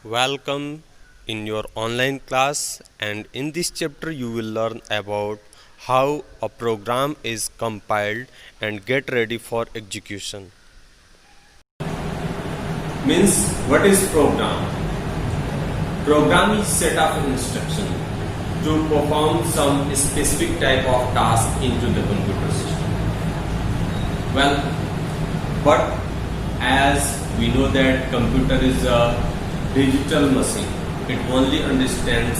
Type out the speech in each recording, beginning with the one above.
Welcome in your online class, and in this chapter you will learn about how a program is compiled and get ready for execution. Means what is program? Program is set of instruction to perform some specific type of task into the computer system. Well, but as we know that computer is a digital machine, it only understands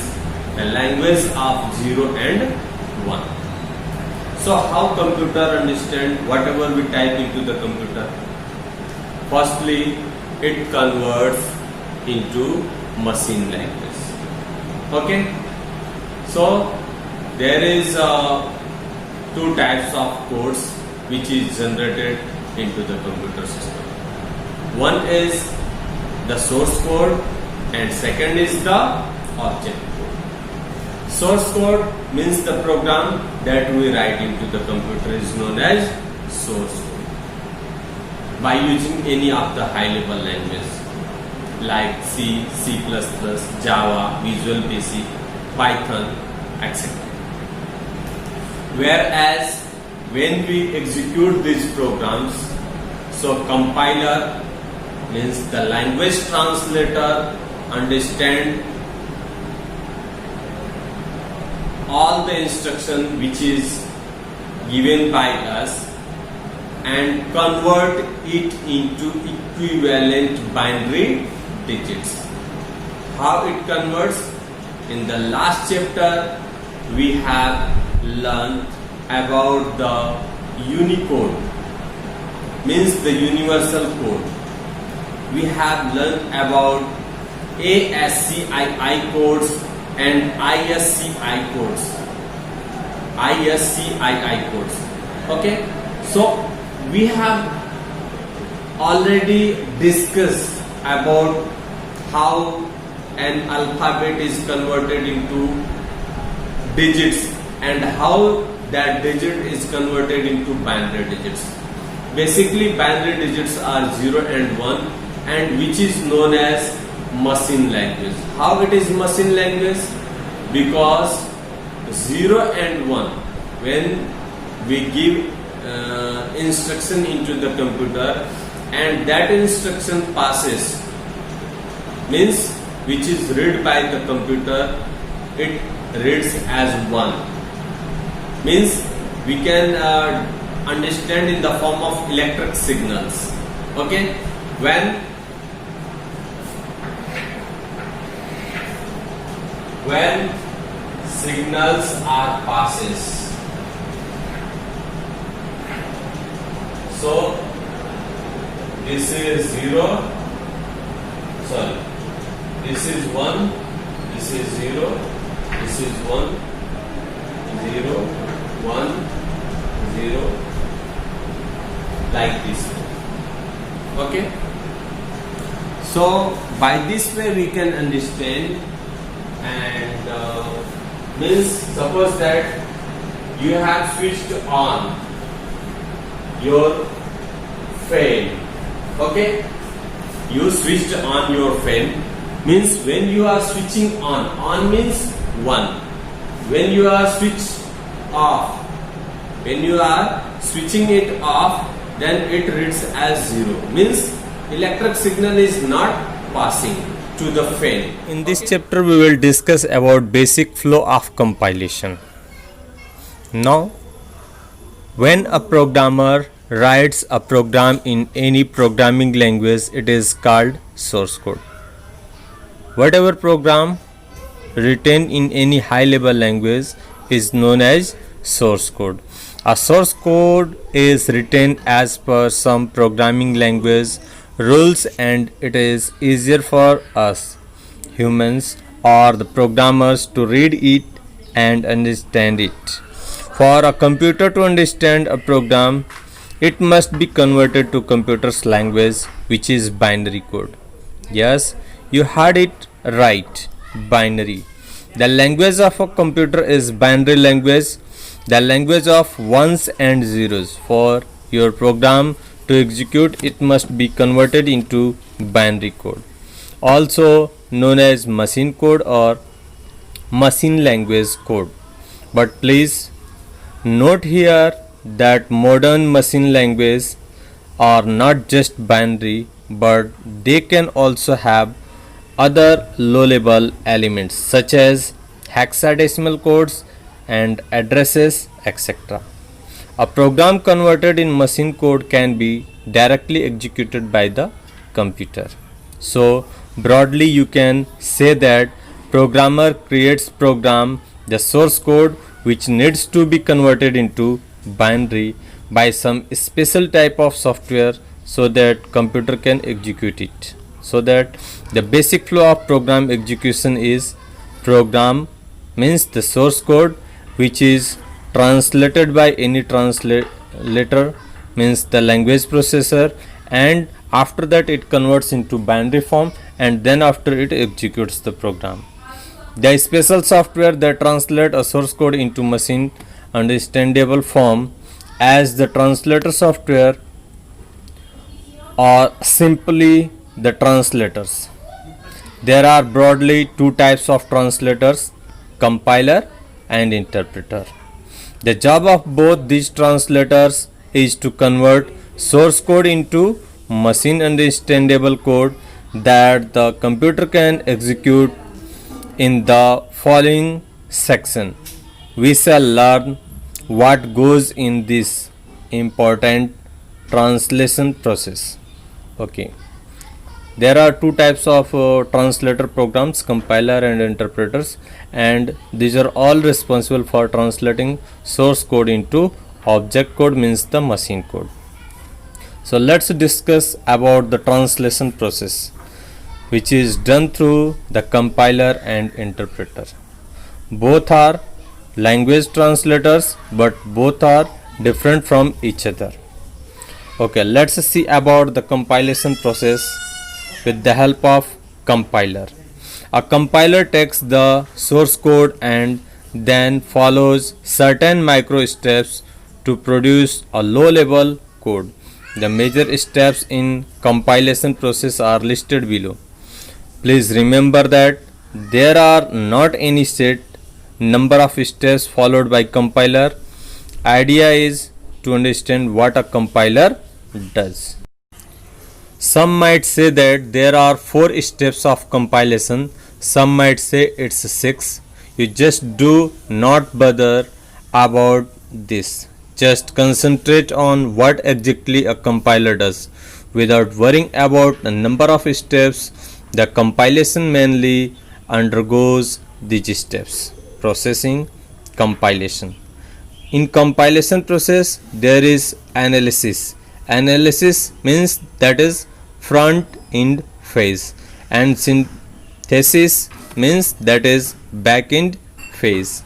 a language of 0 and 1. So how computer understand whatever we type into the computer? Firstly, it converts into machine language. Okay, so there is two types of codes which is generated into the computer system. One is the source code and second is the object code. Source code means the program that we write into the computer is known as source code by using any of the high level language like C, C++, Java, Visual Basic, Python, etc. Whereas when we execute these programs, so compiler means the language translator understand all the instruction which is given by us and convert it into equivalent binary digits. How it converts? In the last chapter we have learned about the Unicode, means the universal code. We have learned about ASCII codes and ISCI codes. ISCII codes. Okay, so we have already discussed about how an alphabet is converted into digits and how that digit is converted into binary digits. Basically, binary digits are 0 and 1, and which is known as machine language. How it is machine language? Because 0 and 1, when we give instruction into the computer and that instruction passes, means which is read by the computer, it reads as 1. Means we can understand in the form of electric signals. Okay, when signals are passes, so this is 0, sorry, this is 1, this is 0, this is 1, 0, 1, 0, like this. Okay, so by this way we can understand, and means suppose that you have switched on your fan. Okay, you switched on your fan, means when you are switching on means 1. When you are switched off, when you are switching it off, then it reads as 0, means electric signal is not passing to the fan. In this chapter we will discuss about basic flow of compilation. Now, when a programmer writes a program in any programming language, it is called source code. Whatever program written in any high level language is known as source code. A source code is written as per some programming language rules, and it is easier for us humans or the programmers to read it and understand it. For a computer to understand a program, it must be converted to computer's language, which is binary code. Yes, you heard it right, binary. The language of a computer is binary language, the language of ones and zeros. For your program to execute, it must be converted into binary code. Also known as machine code or machine language code. But please note here that modern machine languages are not just binary, but they can also have other low level elements such as hexadecimal codes and addresses, etc. A program converted in machine code can be directly executed by the computer. So broadly you can say that programmer creates program, the source code, which needs to be converted into binary by some special type of software so that computer can execute it. So that the basic flow of program execution is program means the source code which is translated by any translator means the language processor, and after that it converts into binary form and then after it executes the program. The special software that translate a source code into machine understandable form as the translator software or simply the translators. There are broadly two types of translators, compiler and interpreter. The job of both these translators is to convert source code into machine understandable code that the computer can execute. In the following section, we shall learn what goes in this important translation process. Okay. There are two types of translator programs, compiler and interpreters, and these are all responsible for translating source code into object code means the machine code. So let's discuss about the translation process, which is done through the compiler and interpreter. Both are language translators, but both are different from each other. Okay, let's see about the compilation process with the help of compiler. A compiler takes the source code and then follows certain micro steps to produce a low level code. The major steps in compilation process are listed below. Please remember that there are not any set number of steps followed by compiler. Idea is to understand what a compiler does. Some might say that there are 4 steps of compilation, some might say it's 6. You just do not bother about this. Just concentrate on what exactly a compiler does. Without worrying about the number of steps, the compilation mainly undergoes these steps: processing, compilation. In compilation process, there is analysis. Analysis means that is front end phase, and synthesis means that is back end phase.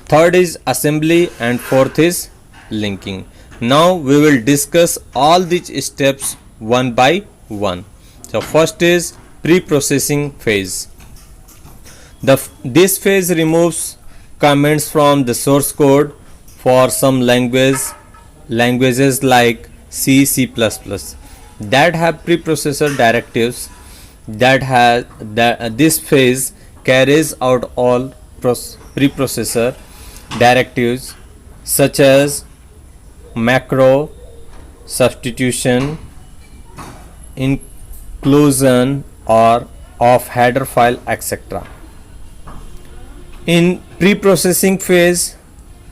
Third is assembly and fourth is linking. Now we will discuss all these steps one by one. So first is pre-processing phase. This phase removes comments from the source code for some languages like C, C++ that have preprocessor directives. This phase carries out all preprocessor directives such as macro, substitution, inclusion or of header file, etc. In pre-processing phase,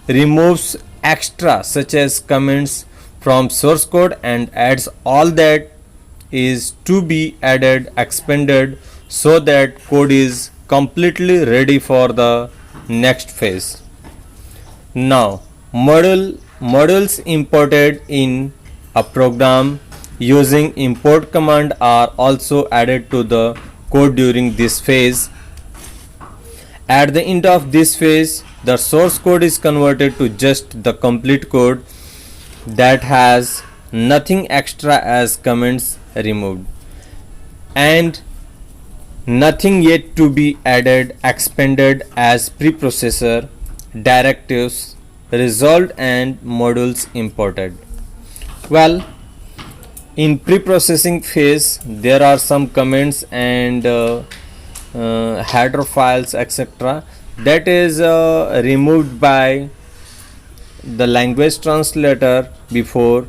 removes extra such as comments from source code and adds all that is to be added, expanded, so that code is completely ready for the next phase. Now, modules imported in a program using import command are also added to the code during this phase. At the end of this phase, the source code is converted to just the complete code that has nothing extra as comments removed and nothing yet to be added, expanded as preprocessor directives resolved and modules imported. Well, in pre-processing phase there are some comments and header files, etc. That is removed by the language translator before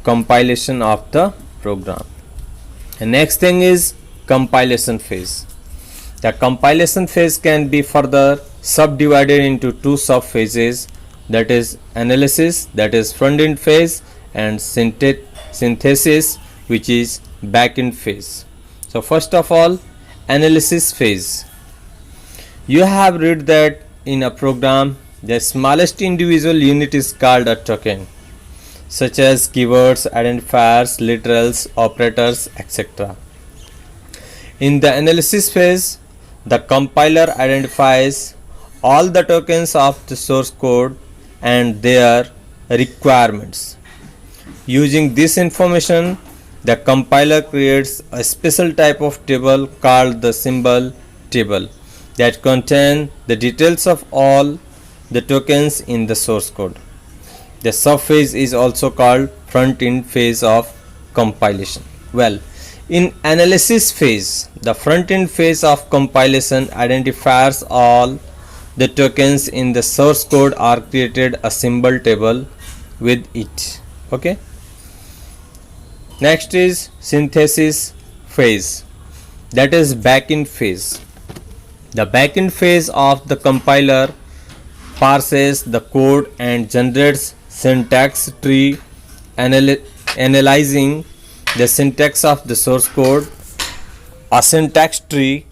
compilation of the program. The next thing is compilation phase. The compilation phase can be further subdivided into two sub phases, that is analysis, that is front end phase, and synthesis, which is back end phase. So first of all, analysis phase. You have read that in a program the smallest individual unit is called a token, such as keywords, identifiers, literals, operators, etc. In the analysis phase, the compiler identifies all the tokens of the source code and their requirements. Using this information, the compiler creates a special type of table called the symbol table that contain the details of all the tokens in the source code. The subphase is also called front end phase of compilation. Well, in analysis phase, the front end phase of compilation identifies all the tokens in the source code are created a symbol table with it. Okay. Next is synthesis phase, that is backend phase. The backend phase of the compiler parses the code and generates syntax tree, analyzing the syntax of the source code. A syntax tree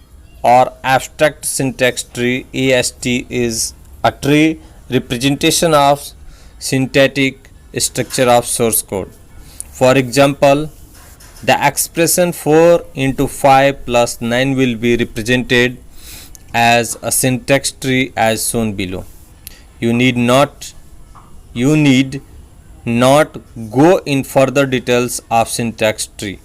or abstract syntax tree AST is a tree representation of syntactic structure of source code. For example, the expression 4 into 5 plus 9 will be represented as a syntax tree as shown below. You need not go in further details of syntax tree.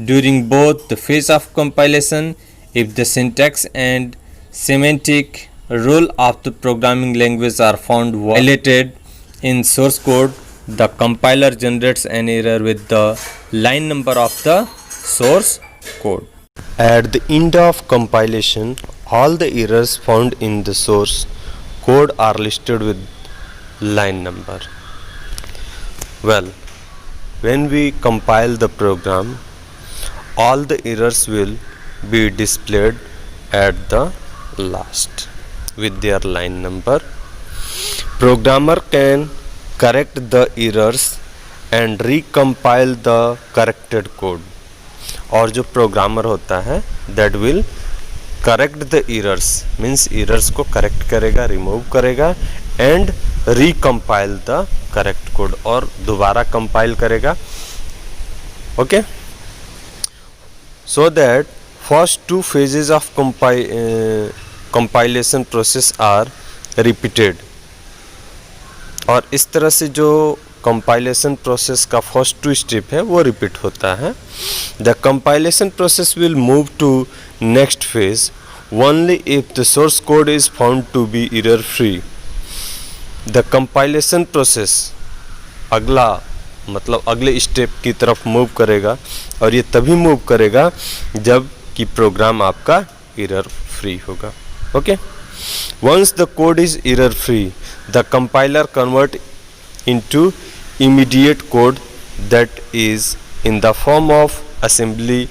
During both the phase of compilation, if the syntax and semantic rule of the programming language are found violated in source code, the compiler generates an error with the line number of the source code. At the end of compilation, all the errors found in the source code are listed with line number. Well, when we compile the program, all the errors will be displayed at the last with their line number. Programmer can correct the errors and recompile the corrected code. और जो programmer होता है that will correct the errors, means errors को correct करेगा, remove करेगा and recompile the correct code, और दोबारा compile करेगा. Okay, so that first two phases of compilation process are repeated. और इस तरह से जो कंपाइलेशन प्रोसेस का फर्स्ट टू स्टेप है वो रिपीट होता है. The compilation process will move to next phase only if the source code is found to be error free. The compilation process अगले स्टेप की तरफ मूव करेगा, और ये तभी मूव करेगा जब कि प्रोग्राम आपका एरर फ्री होगा. Okay, once the code is error free, the compiler convert into immediate code that is in the form of assembly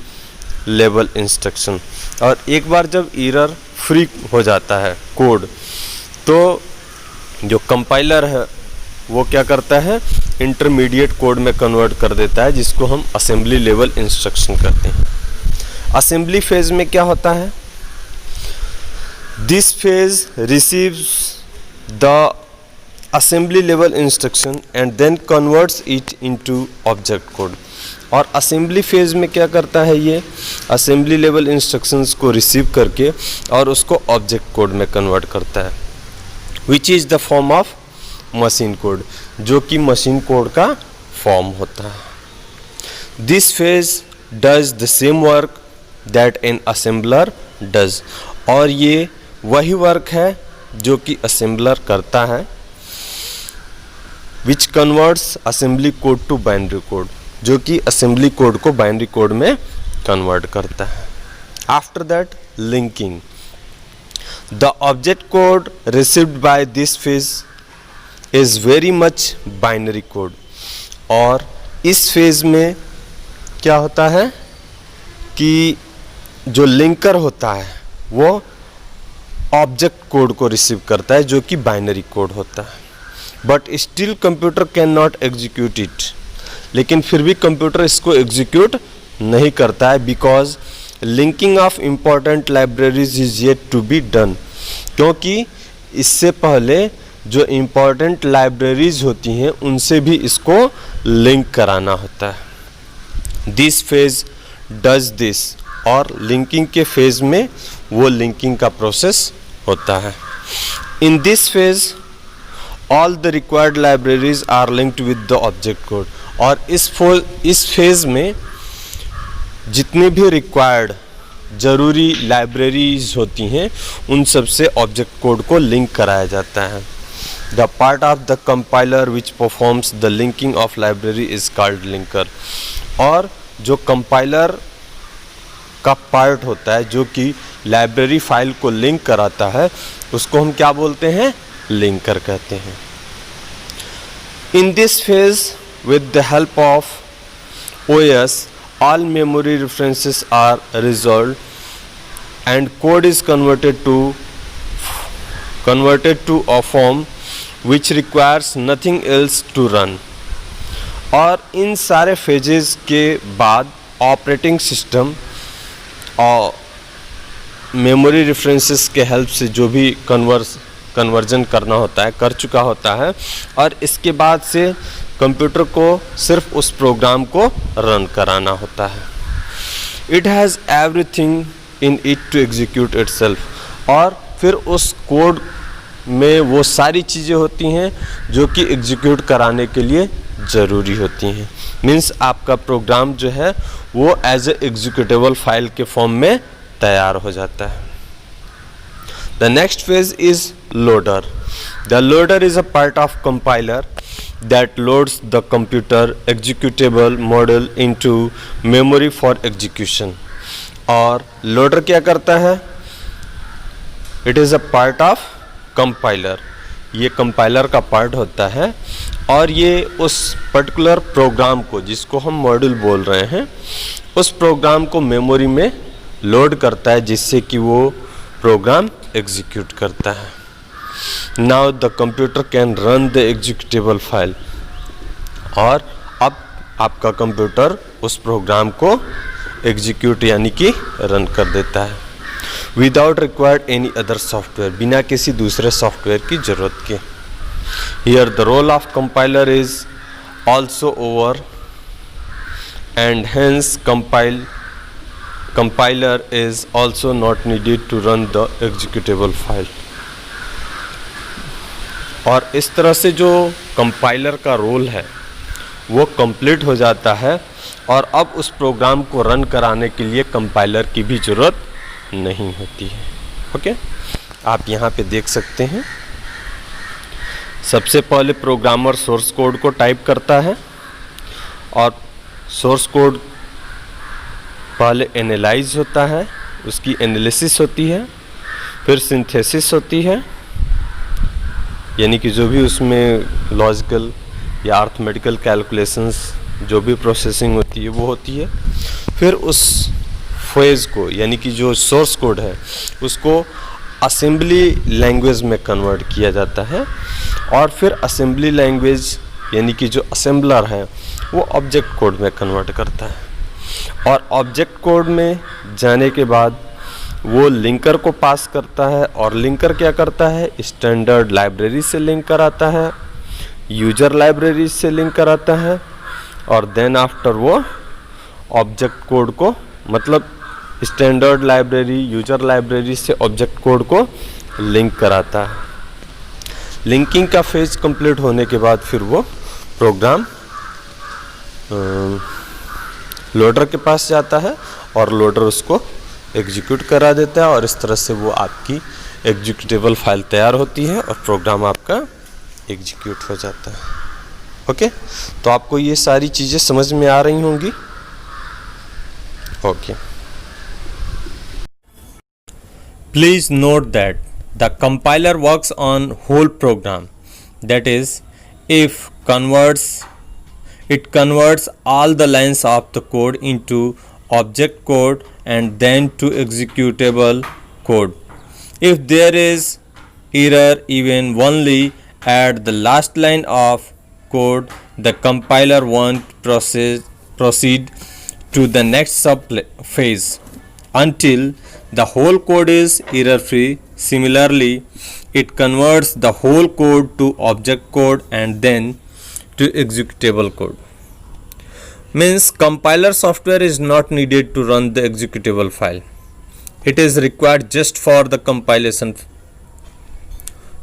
level instruction. और एक बार जब error free हो जाता है कोड, तो जो कंपाइलर है वो क्या करता है, इंटरमीडिएट कोड में कन्वर्ट कर देता है, जिसको हम असेंबली लेवल इंस्ट्रक्शन कहते हैं. असेंबली फेज में क्या होता है, this phase receives the assembly level instruction and then converts it into object code. और असेंबली फेज में क्या करता है, ये असेंबली लेवल इंस्ट्रक्शंस को रिसीव करके और उसको ऑब्जेक्ट कोड में कन्वर्ट करता है, which is the form of machine code, जो कि मशीन कोड का फॉर्म होता है. This phase does the same work that an assembler does. और ये वही वर्क है जो कि असेंबलर करता है, which converts assembly code to binary code, जो कि असेंबली कोड को बाइनरी कोड में कन्वर्ट करता है. After that linking. The object code received by this phase is very much binary code. और इस फेज में क्या होता है कि जो लिंकर होता है वो ऑब्जेक्ट कोड को रिसीव करता है जो कि बाइनरी कोड होता है. But still computer can not execute it. लेकिन फिर भी कंप्यूटर इसको एग्जीक्यूट नहीं करता है because linking of important libraries is yet to be done. क्योंकि इससे पहले जो इम्पॉर्टेंट लाइब्रेरीज होती हैं उनसे भी इसको लिंक कराना होता है. This phase does this. और लिंकिंग के फेज में वो लिंकिंग का प्रोसेस होता है. In this phase all the required libraries are linked with the object code. और इस फेज में जितने भी रिक्वायर्ड ज़रूरी लाइब्रेरीज होती हैं उन सब से ऑब्जेक्ट कोड को लिंक कराया जाता है. The part of the compiler which performs the linking of library is called linker. और जो कंपाइलर का पार्ट होता है जो कि लाइब्रेरी फाइल को लिंक कराता है उसको हम क्या बोलते हैं? लिंकर कहते हैं. इन this phase with the help of OS all memory references are resolved and code is converted to a form which requires nothing else to run. और इन सारे फेजेस के बाद ऑपरेटिंग सिस्टम और मेमोरी रेफरेंसेस के help से जो भी conversion करना होता है कर चुका होता है. और इसके बाद से कंप्यूटर को सिर्फ उस प्रोग्राम को रन कराना होता है. It has everything in it to execute itself. और फिर उस कोड में वो सारी चीज़ें होती हैं जो कि एग्जीक्यूट कराने के लिए ज़रूरी होती हैं. मीन्स आपका प्रोग्राम जो है वो एज ए एग्जीक्यूटेबल फाइल के फॉर्म में तैयार हो जाता है. The next phase is loader. The loader is a part of compiler that loads the computer executable model into memory for execution. और loader क्या करता है? It is a part of compiler. ये compiler का part होता है और ये उस particular प्रोग्राम को जिसको हम मॉड्यूल बोल रहे हैं उस प्रोग्राम को मेमोरी में लोड करता है जिससे कि वो प्रोग्राम एग्जीक्यूट करता है. Now the computer can run the executable file. और अब आपका कंप्यूटर उस प्रोग्राम को एग्जीक्यूट यानी कि रन कर देता है without required any other software. बिना किसी दूसरे सॉफ्टवेयर की ज़रूरत के. Here the role of compiler is also over and hence compiler is also not needed to run the executable file. और इस तरह से जो कंपाइलर का रोल है वो कंप्लीट हो जाता है और अब उस प्रोग्राम को रन कराने के लिए कंपाइलर की भी ज़रूरत नहीं होती है. ओके, आप यहाँ पे देख सकते हैं. सबसे पहले प्रोग्रामर सोर्स कोड को टाइप करता है और सोर्स कोड पहले एनालाइज होता है, उसकी एनालिसिस होती है, फिर सिंथेसिस होती है यानी कि जो भी उसमें लॉजिकल या अर्थमेटिकल कैलकुलेशंस जो भी प्रोसेसिंग होती है वो होती है. फिर उस फेज़ को यानी कि जो सोर्स कोड है उसको असेंबली लैंग्वेज में कन्वर्ट किया जाता है और फिर असेंबली लैंग्वेज यानी कि जो असेंबलर है वो ऑब्जेक्ट कोड में कन्वर्ट करता है. और ऑब्जेक्ट कोड में जाने के बाद वो लिंकर को पास करता है और लिंकर क्या करता है? स्टैंडर्ड लाइब्रेरी से लिंक कराता है, यूजर लाइब्रेरी से लिंक कराता है और देन आफ्टर वो ऑब्जेक्ट कोड को मतलब स्टैंडर्ड लाइब्रेरी यूजर लाइब्रेरी से ऑब्जेक्ट कोड को लिंक कराता है. लिंकिंग का फेज कंप्लीट होने के बाद फिर वो प्रोग्राम लोडर के पास जाता है और लोडर उसको एग्जीक्यूट करा देता है और इस तरह से वो आपकी एग्जीक्यूटेबल फाइल तैयार होती है और प्रोग्राम आपका एग्जीक्यूट हो जाता है. ओके, तो आपको ये सारी चीज़ें समझ में आ रही होंगी. Okay, Please note that the compiler works on whole program. That is, if it converts all the lines of the code into object code and then to executable code. If there is error even only at the last line of code, the compiler won't proceed to the next sub phase until the whole code is error free. Similarly, it converts the whole code to object code and then to executable code. Means compiler software is not needed to run the executable file. It is required just for the compilation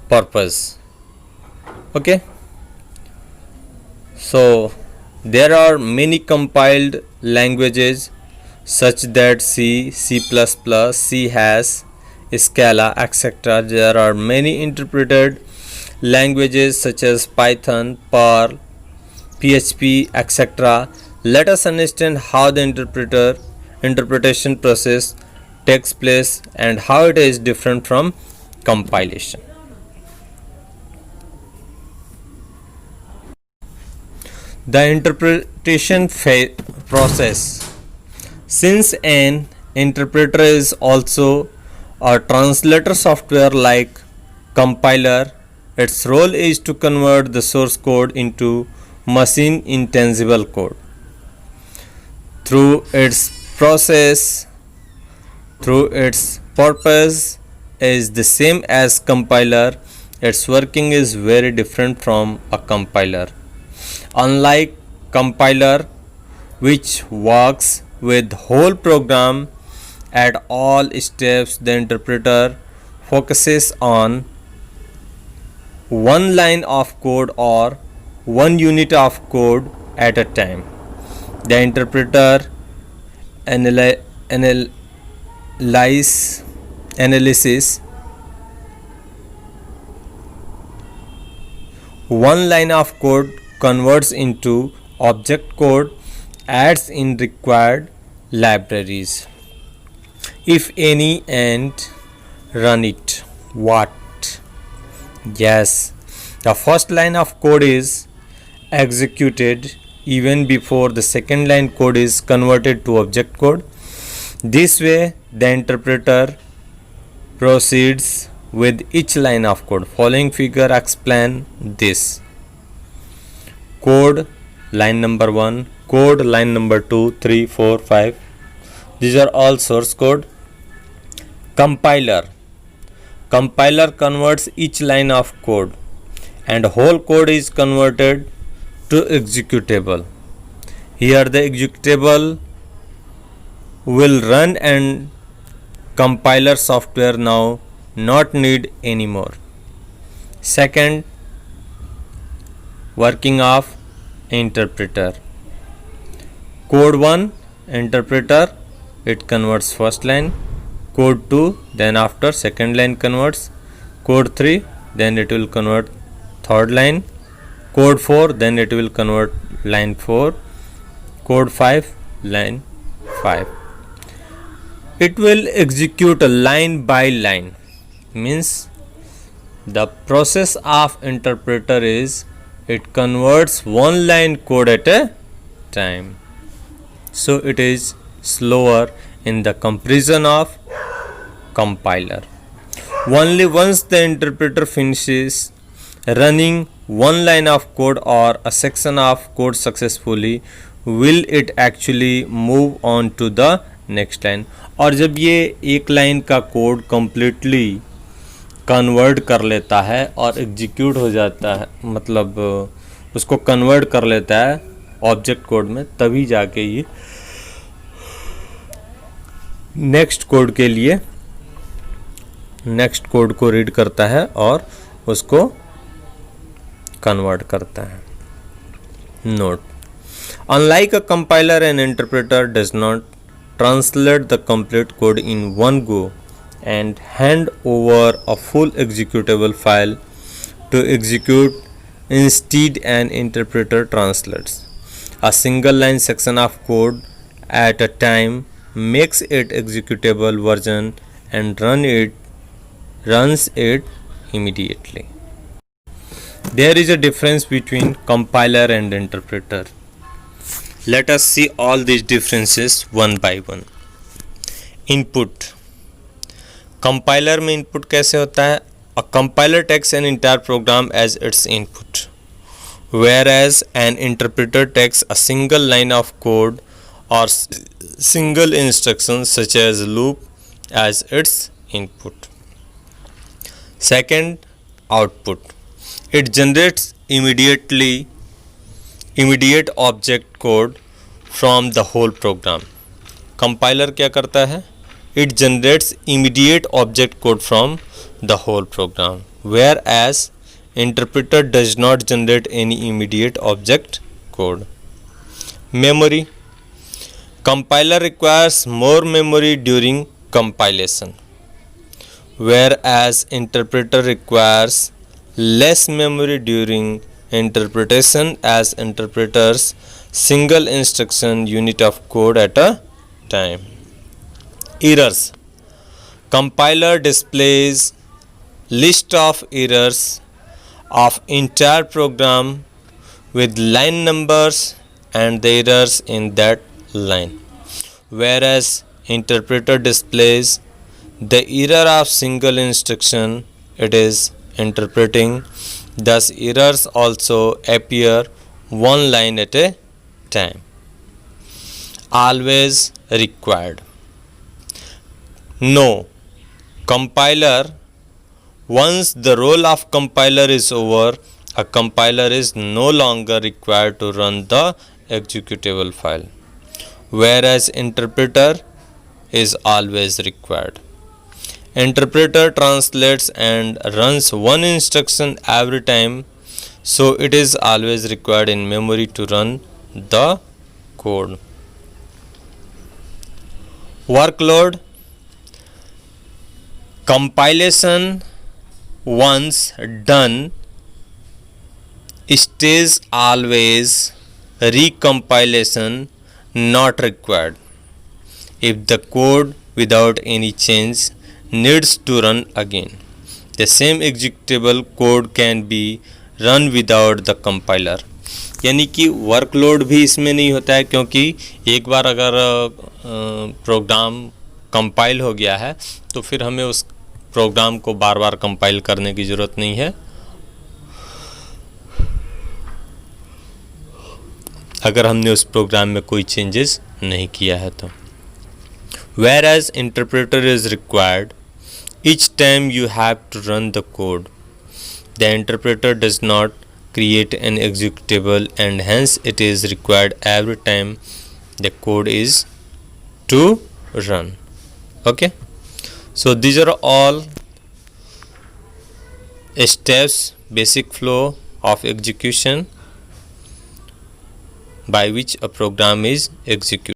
purpose. Okay, so there are many compiled languages such that C, C++, C Hash, Scala, etc. There are many interpreted languages such as Python, Perl, PHP, etc. Let us understand how the interpretation process takes place and how it is different from compilation. The interpretation process. Since an interpreter is also a translator software like compiler, its role is to convert the source code into machine intelligible code. Through its purpose is the same as compiler, its working is very different from a compiler. Unlike compiler, which works with whole program at all steps, the interpreter focuses on one line of code or one unit of code at a time. The interpreter analysis one line of code, converts into object code, adds in required libraries, if any, and run it. What? Yes, the first line of code is executed even before the second line code is converted to object code. This way the interpreter proceeds with each line of code. Following figure explain this. Code line number 1, code line number 2, 3, 4, 5. These are all source code. Compiler converts each line of code and whole code is converted to executable. Here the executable will run and compiler software now not need anymore. Second, working of interpreter. Code 1 interpreter, it converts first line. Code 2, then after second line converts. Code 3, then it will convert third line. Code 4, then it will convert line 4. Code 5, line 5. It will execute line by line. Means the process of interpreter is it converts one line code at a time. So it is slower in the comparison of compiler. Only once the interpreter finishes running one line of code or a section of code successfully will it actually move on to the next line. और जब ये एक line का code completely convert कर लेता है और execute हो जाता है, मतलब उसको कन्वर्ट कर लेता है ऑब्जेक्ट कोड में, तभी जाके ये नेक्स्ट कोड के लिए नेक्स्ट कोड को रीड करता है और उसको कन्वर्ट करता है. Note: unlike a compiler and interpreter does not translate the complete code in one go and hand over a full executable file to execute. Instead, an interpreter translates a single line section of code at a time, makes it executable version and run it runs it immediately. There is a difference between compiler and interpreter. Let us see all these differences one by one. Input. Compiler में input कैसे होता है? A compiler takes an entire program as its input, whereas an interpreter takes a single line of code or single instruction such as loop as its input. Second, output. It generates immediate object code from the whole program. Compiler क्या करता है? It generates immediate object code from the whole program, whereas interpreter does not generate any immediate object code. Memory. Compiler requires more memory during compilation, whereas interpreter requires less memory during interpretation, as interpreters single instruction unit of code at a time. Errors. Compiler displays list of errors of entire program with line numbers and the errors in that line, whereas interpreter displays the error of single instruction it is interpreting. Thus errors also appear one line at a time. Always required. No. Compiler. Once the role of compiler is over, a compiler is no longer required to run the executable file, whereas interpreter is always required. Interpreter translates and runs one instruction every time, so it is always required in memory to run the code. Workload. Compilation once done stays always, recompilation not required. If the code without any change needs to run again, the same executable code can be run without the compiler. यानी कि workload भी इसमें नहीं होता है, क्योंकि एक बार अगर प्रोग्राम कंपाइल हो गया है तो फिर हमें उस प्रोग्राम को बार बार कंपाइल करने की ज़रूरत नहीं है, अगर हमने उस प्रोग्राम में कोई चेंजेस नहीं किया है तो. Whereas interpreter is required each time you have to run the code. The interpreter does not create an executable and hence it is required every time the code is to run. Okay, so these are all steps, basic flow of execution by which a program is executed.